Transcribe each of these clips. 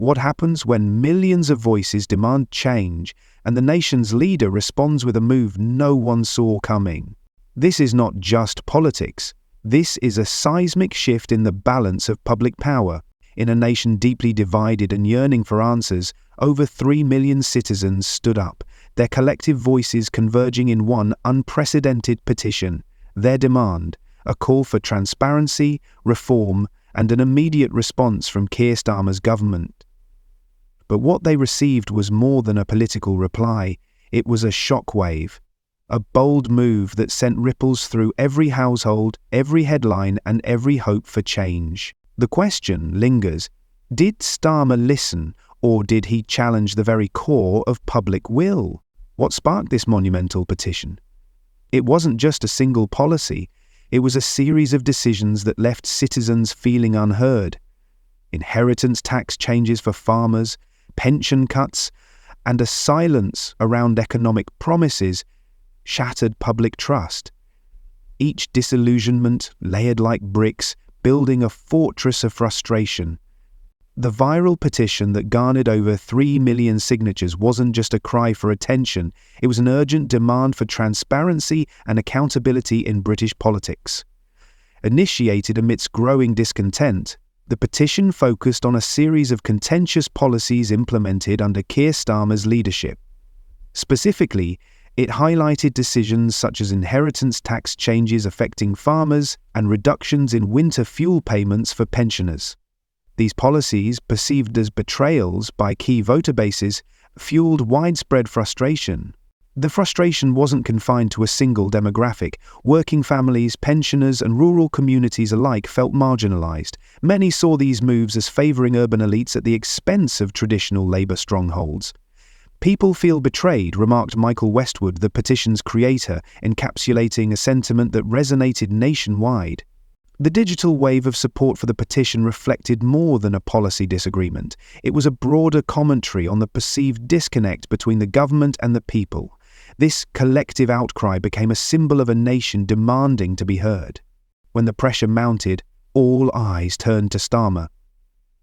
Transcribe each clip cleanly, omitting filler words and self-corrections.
What happens when millions of voices demand change and the nation's leader responds with a move no one saw coming? This is not just politics. This is a seismic shift in the balance of public power. In a nation deeply divided and yearning for answers, over 3 million citizens stood up, their collective voices converging in one unprecedented petition. Their demand, a call for transparency, reform, and an immediate response from Keir Starmer's government. But what they received was more than a political reply. It was a shockwave, a bold move that sent ripples through every household, every headline, and every hope for change. The question lingers: did Starmer listen, or did he challenge the very core of public will? What sparked this monumental petition? It wasn't just a single policy. It was a series of decisions that left citizens feeling unheard. Inheritance tax changes for farmers, pension cuts, and a silence around economic promises shattered public trust. Each disillusionment, layered like bricks, building a fortress of frustration. The viral petition that garnered over 3 million signatures wasn't just a cry for attention, it was an urgent demand for transparency and accountability in British politics. Initiated amidst growing discontent, the petition focused on a series of contentious policies implemented under Keir Starmer's leadership. Specifically, it highlighted decisions such as inheritance tax changes affecting farmers and reductions in winter fuel payments for pensioners. These policies, perceived as betrayals by key voter bases, fueled widespread frustration. The frustration wasn't confined to a single demographic. Working families, pensioners, and rural communities alike felt marginalised. Many saw these moves as favouring urban elites at the expense of traditional Labour strongholds. "People feel betrayed," remarked Michael Westwood, the petition's creator, encapsulating a sentiment that resonated nationwide. The digital wave of support for the petition reflected more than a policy disagreement. It was a broader commentary on the perceived disconnect between the government and the people. This collective outcry became a symbol of a nation demanding to be heard. When the pressure mounted, all eyes turned to Starmer.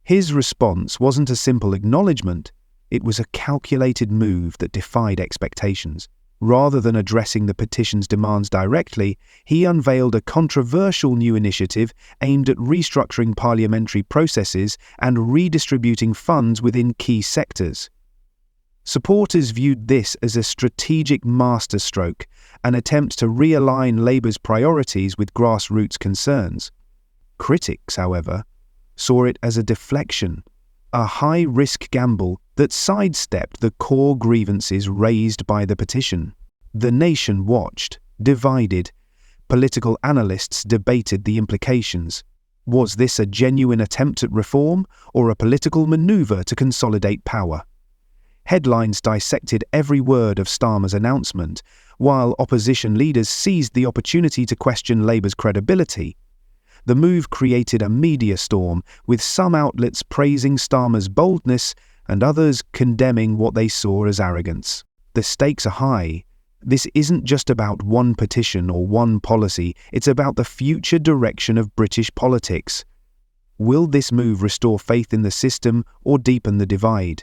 His response wasn't a simple acknowledgement, it was a calculated move that defied expectations. Rather than addressing the petition's demands directly, he unveiled a controversial new initiative aimed at restructuring parliamentary processes and redistributing funds within key sectors. Supporters viewed this as a strategic masterstroke, an attempt to realign Labour's priorities with grassroots concerns. Critics, however, saw it as a deflection, a high-risk gamble that sidestepped the core grievances raised by the petition. The nation watched, divided. Political analysts debated the implications. Was this a genuine attempt at reform, or a political manoeuvre to consolidate power? Headlines dissected every word of Starmer's announcement, while opposition leaders seized the opportunity to question Labour's credibility. The move created a media storm, with some outlets praising Starmer's boldness and others condemning what they saw as arrogance. The stakes are high. This isn't just about one petition or one policy, it's about the future direction of British politics. Will this move restore faith in the system or deepen the divide?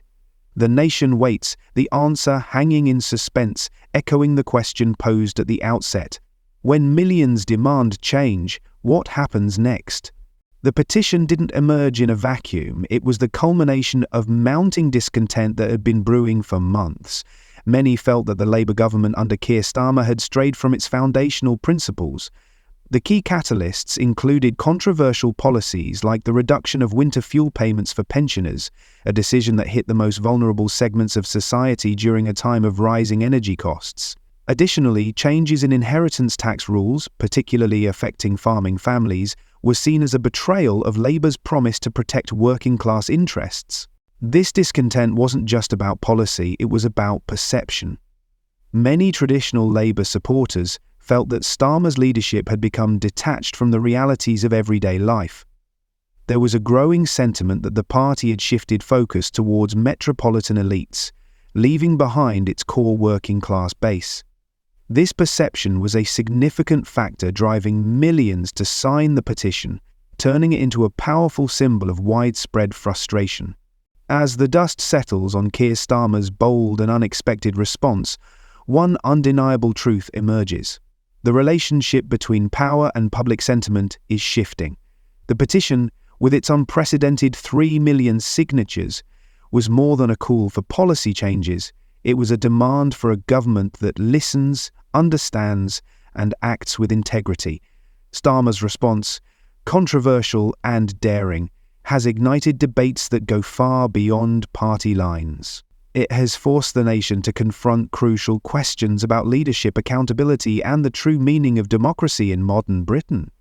The nation waits, the answer hanging in suspense, echoing the question posed at the outset. When millions demand change, what happens next? The petition didn't emerge in a vacuum. It was the culmination of mounting discontent that had been brewing for months. Many felt that the Labour government under Keir Starmer had strayed from its foundational principles. The key catalysts included controversial policies like the reduction of winter fuel payments for pensioners, a decision that hit the most vulnerable segments of society during a time of rising energy costs. Additionally, changes in inheritance tax rules, particularly affecting farming families, were seen as a betrayal of Labour's promise to protect working-class interests. This discontent wasn't just about policy, it was about perception. Many traditional Labour supporters felt that Starmer's leadership had become detached from the realities of everyday life. There was a growing sentiment that the party had shifted focus towards metropolitan elites, leaving behind its core working-class base. This perception was a significant factor driving millions to sign the petition, turning it into a powerful symbol of widespread frustration. As the dust settles on Keir Starmer's bold and unexpected response, one undeniable truth emerges. The relationship between power and public sentiment is shifting. The petition, with its unprecedented 3 million signatures, was more than a call for policy changes. It was a demand for a government that listens, understands, and acts with integrity. Starmer's response, controversial and daring, has ignited debates that go far beyond party lines. It has forced the nation to confront crucial questions about leadership, accountability, and the true meaning of democracy in modern Britain.